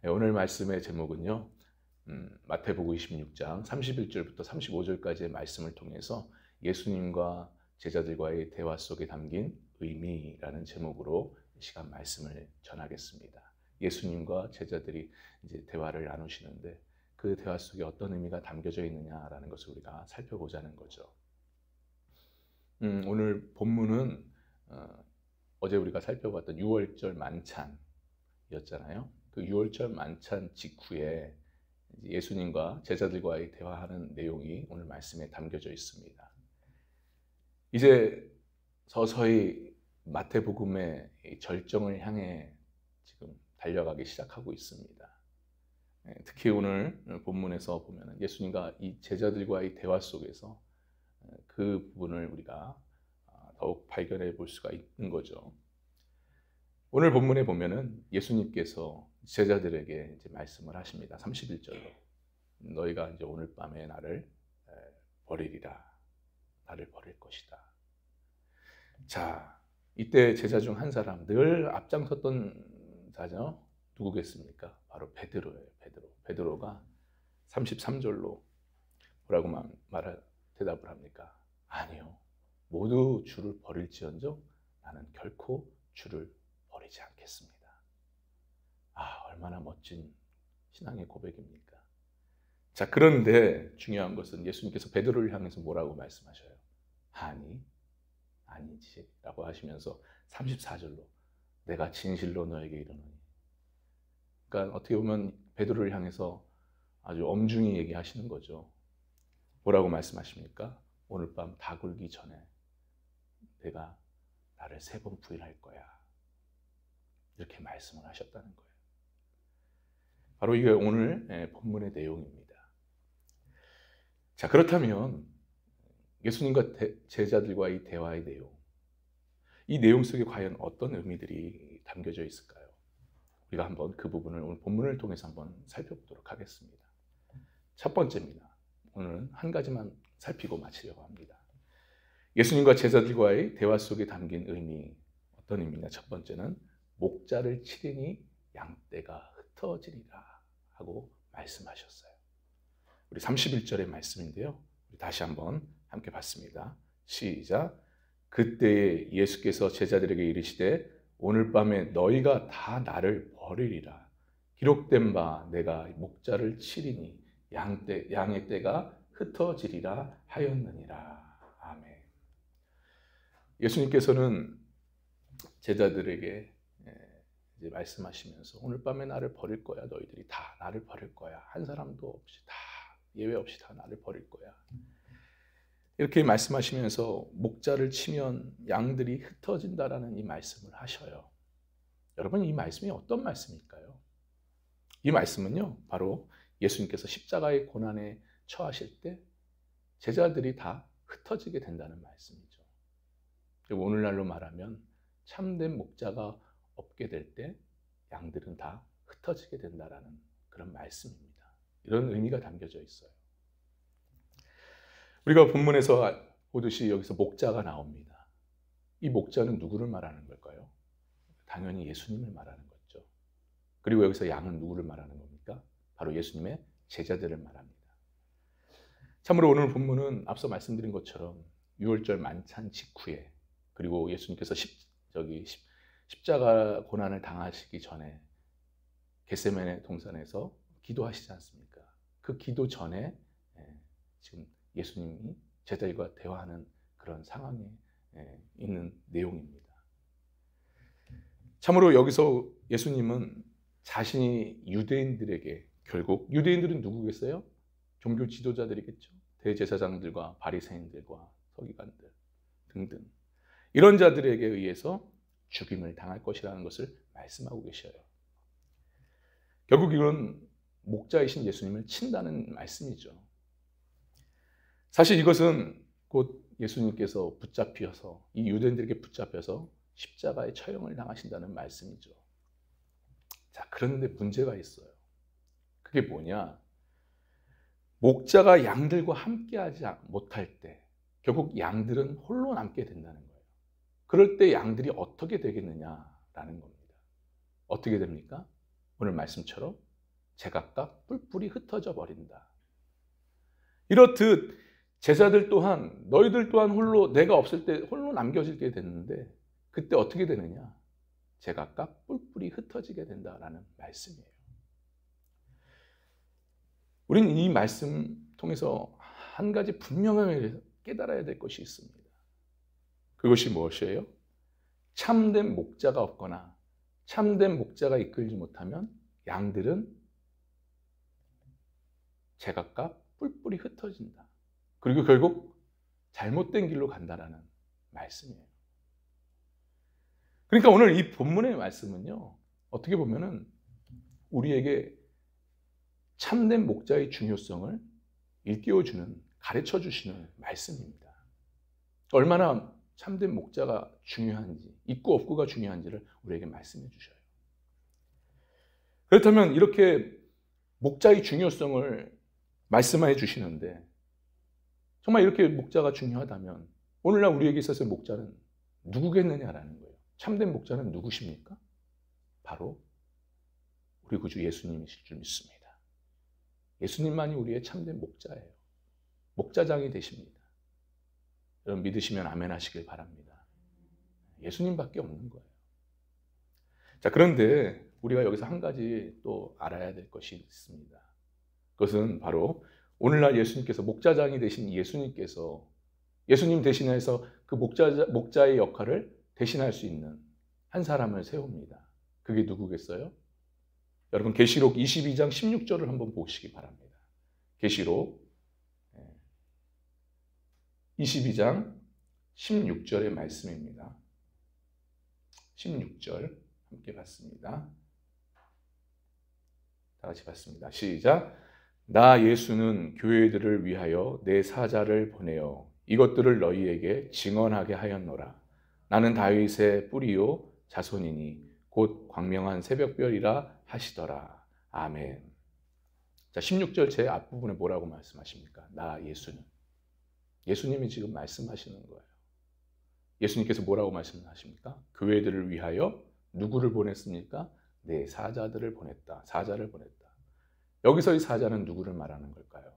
오늘 말씀의 제목은요, 마태복음 26장 31절부터 35절까지의 말씀을 통해서 예수님과 제자들과의 대화 속에 담긴 의미라는 제목으로 이 시간 말씀을 전하겠습니다. 예수님과 제자들이 이제 대화를 나누시는데 그 대화 속에 어떤 의미가 담겨져 있느냐라는 것을 우리가 살펴보자는 거죠. 오늘 본문은 어제 우리가 살펴봤던 유월절 만찬이었잖아요. 그 유월절 만찬 직후에 예수님과 제자들과의 대화하는 내용이 오늘 말씀에 담겨져 있습니다. 이제 서서히 마태복음의 절정을 향해 지금 달려가기 시작하고 있습니다. 특히 오늘 본문에서 보면 예수님과 이 제자들과의 대화 속에서 그 부분을 우리가 더욱 발견해 볼 수가 있는 거죠. 오늘 본문에 보면은 예수님께서 제자들에게 이제 말씀을 하십니다. 31절로 너희가 이제 오늘 밤에 나를 버리리라. 나를 버릴 것이다. 자, 이때 제자 중 한 사람, 늘 앞장섰던 자죠. 누구겠습니까? 바로 베드로예요. 베드로가 33절로 뭐라고 대답을 합니까? 아니요. 모두 주를 버릴지언정 나는 결코 주를 버리지 않겠습니다. 얼마나 멋진 신앙의 고백입니까? 자, 그런데 중요한 것은 예수님께서 베드로를 향해서 뭐라고 말씀하셔요? 아니지 라고 하시면서 34절로 내가 진실로 너에게 이르노니. 그러니까 어떻게 보면 베드로를 향해서 아주 엄중히 얘기하시는 거죠. 뭐라고 말씀하십니까? 오늘 밤 다 굴기 전에 내가 나를 3번 부인할 거야. 이렇게 말씀을 하셨다는 거예요. 바로 이게 오늘 본문의 내용입니다. 자, 그렇다면 예수님과 제자들과의 대화의 내용, 이 내용 속에 과연 어떤 의미들이 담겨져 있을까요? 우리가 한번 그 부분을 오늘 본문을 통해서 한번 살펴보도록 하겠습니다. 첫 번째입니다. 오늘은 한 가지만 살피고 마치려고 합니다. 예수님과 제자들과의 대화 속에 담긴 의미, 어떤 의미냐? 첫 번째는 목자를 치리니 양떼가 흩어지리라 하고 말씀하셨어요. 우리 31절의 말씀인데요. 우리 다시 한번 함께 봤습니다. 시작. 그때에 예수께서 제자들에게 이르시되 오늘 밤에 너희가 다 나를 버리리라. 기록된 바 내가 목자를 치리니 양의 떼가 흩어지리라 하였느니라. 아멘. 예수님께서는 제자들에게 이제 말씀하시면서 오늘 밤에 나를 버릴 거야. 너희들이 다 나를 버릴 거야. 한 사람도 없이 다 예외 없이 다 나를 버릴 거야. 이렇게 말씀하시면서 목자를 치면 양들이 흩어진다라는 이 말씀을 하셔요. 여러분, 이 말씀이 어떤 말씀일까요? 이 말씀은요, 바로 예수님께서 십자가의 고난에 처하실 때 제자들이 다 흩어지게 된다는 말씀이죠. 그리고 오늘날로 말하면 참된 목자가 없게 될 때 양들은 다 흩어지게 된다라는 그런 말씀입니다. 이런 의미가 담겨져 있어요. 우리가 본문에서 보듯이 여기서 목자가 나옵니다. 이 목자는 누구를 말하는 걸까요? 당연히 예수님을 말하는 거죠. 그리고 여기서 양은 누구를 말하는 겁니까? 바로 예수님의 제자들을 말합니다. 참으로 오늘 본문은 앞서 말씀드린 것처럼 유월절 만찬 직후에, 그리고 예수님께서 십자가 고난을 당하시기 전에 겟세마네 동산에서 기도하시지 않습니까? 그 기도 전에 지금 예수님이 제자들과 대화하는 그런 상황에 있는 내용입니다. 참으로 여기서 예수님은 자신이 유대인들에게, 결국 유대인들은 누구겠어요? 종교 지도자들이겠죠. 대제사장들과 바리새인들과 서기관들 등등, 이런 자들에게 의해서 죽임을 당할 것이라는 것을 말씀하고 계셔요. 결국 이건 목자이신 예수님을 친다는 말씀이죠. 사실 이것은 곧 예수님께서 붙잡혀서, 이 유대인들에게 붙잡혀서 십자가의 처형을 당하신다는 말씀이죠. 자, 그런데 문제가 있어요. 그게 뭐냐? 목자가 양들과 함께하지 못할 때 결국 양들은 홀로 남게 된다는 거예요. 그럴 때 양들이 어떻게 되겠느냐라는 겁니다. 어떻게 됩니까? 오늘 말씀처럼 제각각 뿔뿔이 흩어져 버린다. 이렇듯 제자들 또한 너희들 또한 홀로 내가 없을 때 홀로 남겨질 때 됐는데 그때 어떻게 되느냐? 제각각 뿔뿔이 흩어지게 된다라는 말씀이에요. 우리는 이 말씀 통해서 한 가지 분명하게 깨달아야 될 것이 있습니다. 그것이 무엇이에요? 참된 목자가 없거나 참된 목자가 이끌지 못하면 양들은 제각각 뿔뿔이 흩어진다. 그리고 결국 잘못된 길로 간다라는 말씀이에요. 그러니까 오늘 이 본문의 말씀은요, 어떻게 보면은 우리에게 참된 목자의 중요성을 일깨워주는, 가르쳐 주시는 말씀입니다. 얼마나 참된 목자가 중요한지, 있고 없고가 중요한지를 우리에게 말씀해 주셔요. 그렇다면 이렇게 목자의 중요성을 말씀해 주시는데 정말 이렇게 목자가 중요하다면 오늘날 우리에게 있어서 목자는 누구겠느냐라는 거예요. 참된 목자는 누구십니까? 바로 우리 구주 예수님이실 줄 믿습니다. 예수님만이 우리의 참된 목자예요. 목자장이 되십니다. 여러분 믿으시면 아멘 하시길 바랍니다. 예수님밖에 없는 거예요. 자, 그런데 우리가 여기서 한 가지 또 알아야 될 것이 있습니다. 그것은 바로 오늘날 예수님께서 목자장이 되신 예수님께서 예수님 대신해서 그 목자의 역할을 대신할 수 있는 한 사람을 세웁니다. 그게 누구겠어요? 여러분 계시록 22장 16절을 한번 보시기 바랍니다. 계시록 22장 16절의 말씀입니다. 16절 함께 봤습니다. 다 같이 봤습니다. 시작. 나 예수는 교회들을 위하여 내 사자를 보내어 이것들을 너희에게 증언하게 하였노라. 나는 다윗의 뿌리요 자손이니 곧 광명한 새벽별이라 하시더라. 아멘. 자, 16절 제 앞부분에 뭐라고 말씀하십니까? 나 예수는. 예수님이 지금 말씀하시는 거예요. 예수님께서 뭐라고 말씀하십니까? 교회들을 위하여 누구를 보냈습니까? 내 사자들을 보냈다. 사자를 보냈다. 여기서의 사자는 누구를 말하는 걸까요?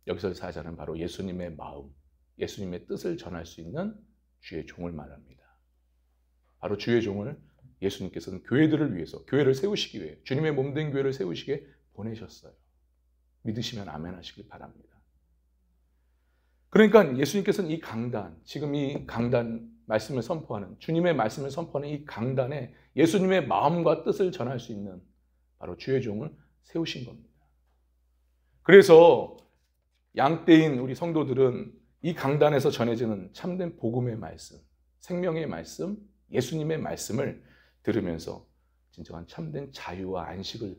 여기서의 사자는 바로 예수님의 마음, 예수님의 뜻을 전할 수 있는 주의 종을 말합니다. 바로 주의 종을 예수님께서는 교회들을 위해서, 교회를 세우시기 위해, 주님의 몸된 교회를 세우시기에 보내셨어요. 믿으시면 아멘 하시길 바랍니다. 그러니까 예수님께서는 이 강단, 지금 이 강단 말씀을 선포하는, 주님의 말씀을 선포하는 이 강단에 예수님의 마음과 뜻을 전할 수 있는 바로 주의 종을 세우신 겁니다. 그래서 양떼인 우리 성도들은 이 강단에서 전해지는 참된 복음의 말씀, 생명의 말씀, 예수님의 말씀을 들으면서 진정한 참된 자유와 안식을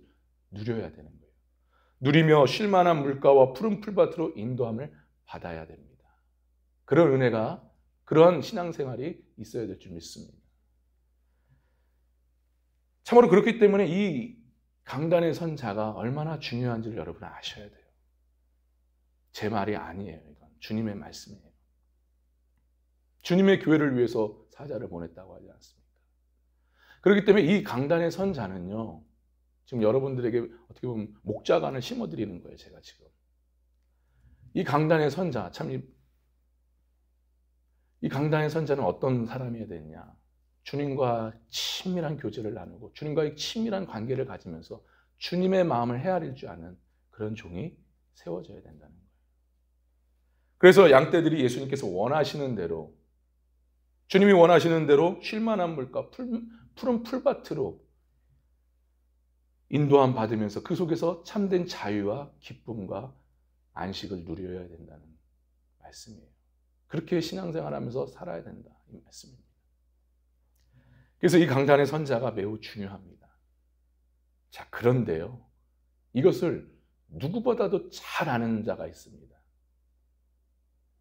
누려야 되는 거예요. 누리며 쉴만한 물가와 푸른 풀밭으로 인도함을 받아야 됩니다. 그런 은혜가, 그런 신앙생활이 있어야 될 줄 믿습니다. 참으로 그렇기 때문에 이 강단의 선자가 얼마나 중요한지를 여러분은 아셔야 돼요. 제 말이 아니에요. 이건 주님의 말씀이에요. 주님의 교회를 위해서 사자를 보냈다고 하지 않습니까? 그렇기 때문에 이 강단의 선자는요, 지금 여러분들에게 어떻게 보면 목자관을 심어드리는 거예요, 제가 지금. 이 강단의 선자, 참, 이 강단의 선자는 어떤 사람이어야 되느냐? 주님과 친밀한 교제를 나누고 주님과의 친밀한 관계를 가지면서 주님의 마음을 헤아릴 줄 아는 그런 종이 세워져야 된다는 거예요. 그래서 양떼들이 예수님께서 원하시는 대로, 주님이 원하시는 대로 쉴만한 물과 푸른 풀밭으로 인도함 받으면서 그 속에서 참된 자유와 기쁨과 안식을 누려야 된다는 말씀이에요. 그렇게 신앙생활하면서 살아야 된다, 이 말씀입니다. 그래서 이 강단의 선자가 매우 중요합니다. 자, 그런데요, 이것을 누구보다도 잘 아는 자가 있습니다.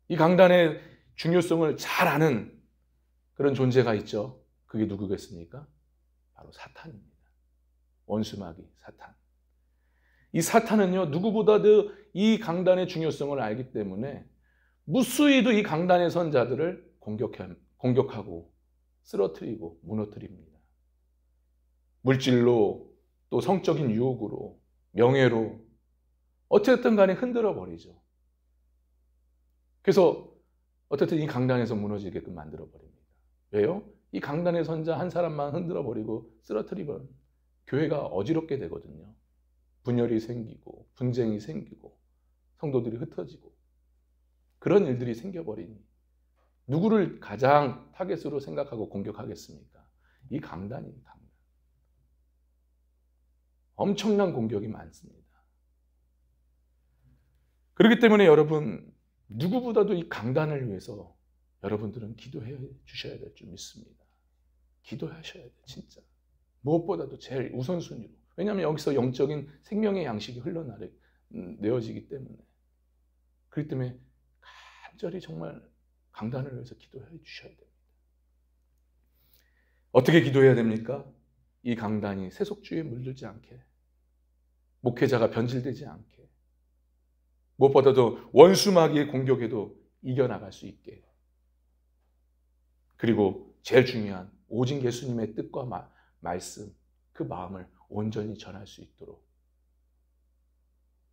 이 강단의 중요성을 잘 아는 그런 존재가 있죠. 그게 누구겠습니까? 바로 사탄입니다. 원수마귀 사탄. 이 사탄은요, 누구보다도 이 강단의 중요성을 알기 때문에 무수히도 이 강단의 선자들을 공격하고 쓰러뜨리고 무너뜨립니다. 물질로, 또 성적인 유혹으로, 명예로 어쨌든 간에 흔들어 버리죠. 그래서 어쨌든 이 강단에서 무너지게끔 만들어 버립니다. 왜요? 이 강단의 선자 한 사람만 흔들어 버리고 쓰러뜨리면 교회가 어지럽게 되거든요. 분열이 생기고 분쟁이 생기고 성도들이 흩어지고 그런 일들이 생겨버리니 누구를 가장 타겟으로 생각하고 공격하겠습니까? 이 강단입니다. 강단. 엄청난 공격이 많습니다. 그렇기 때문에 여러분 누구보다도 이 강단을 위해서 여러분들은 기도해 주셔야 될 줄 믿습니다. 기도하셔야 돼요. 진짜. 무엇보다도 제일 우선순위로. 왜냐하면 여기서 영적인 생명의 양식이 흘러내어지기 때문에. 그렇기 때문에 간절히 정말 강단을 위해서 기도해 주셔야 됩니다. 어떻게 기도해야 됩니까? 이 강단이 세속주의에 물들지 않게, 목회자가 변질되지 않게, 무엇보다도 원수마귀의 공격에도 이겨나갈 수 있게, 그리고 제일 중요한 오직 예수님의 뜻과 말씀, 그 마음을 온전히 전할 수 있도록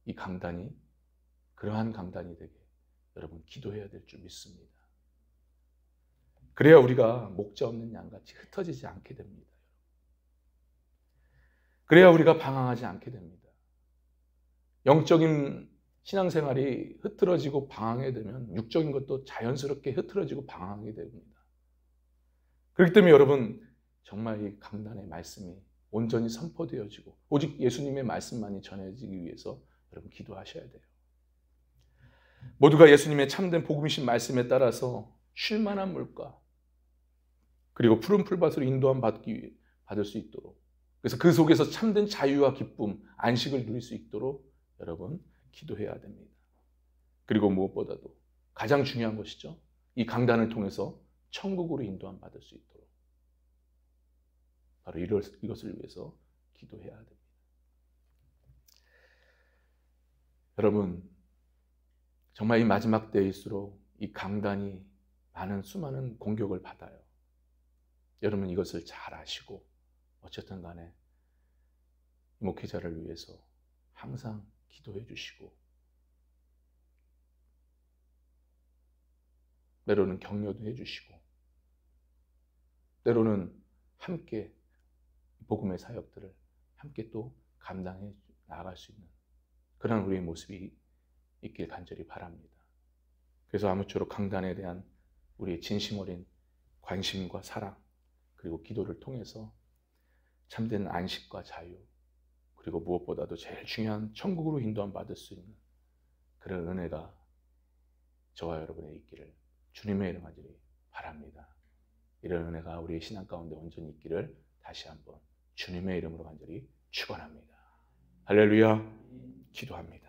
이 강단이 그러한 강단이 되게 여러분 기도해야 될 줄 믿습니다. 그래야 우리가 목자 없는 양같이 흩어지지 않게 됩니다. 그래야 우리가 방황하지 않게 됩니다. 영적인 신앙생활이 흐트러지고 방황하게 되면 육적인 것도 자연스럽게 흐트러지고 방황하게 됩니다. 그렇기 때문에 여러분 정말 이 강단의 말씀이 온전히 선포되어지고 오직 예수님의 말씀만이 전해지기 위해서 여러분 기도하셔야 돼요. 모두가 예수님의 참된 복음이신 말씀에 따라서 쉴만한 물가 그리고 푸른 풀밭으로 인도함 받을 수 있도록, 그래서 그 속에서 참된 자유와 기쁨, 안식을 누릴 수 있도록 여러분 기도해야 됩니다. 그리고 무엇보다도 가장 중요한 것이죠. 이 강단을 통해서 천국으로 인도함 받을 수 있도록 바로 이것을 위해서 기도해야 됩니다. 여러분 정말 이 마지막 때일수록 이 강단이 수많은 공격을 받아요. 여러분 이것을 잘 아시고 어쨌든 간에 목회자를 위해서 항상 기도해 주시고 때로는 격려도 해 주시고 때로는 함께 복음의 사역들을 함께 또 감당해 나아갈 수 있는 그런 우리의 모습이 있길 간절히 바랍니다. 그래서 아무쪼록 강단에 대한 우리의 진심 어린 관심과 사랑 그리고 기도를 통해서 참된 안식과 자유 그리고 무엇보다도 제일 중요한 천국으로 인도함 받을 수 있는 그런 은혜가 저와 여러분의 있기를 주님의 이름 간절히 바랍니다. 이런 은혜가 우리의 신앙 가운데 온전히 있기를 다시 한번 주님의 이름으로 간절히 축원합니다. 할렐루야. 기도합니다.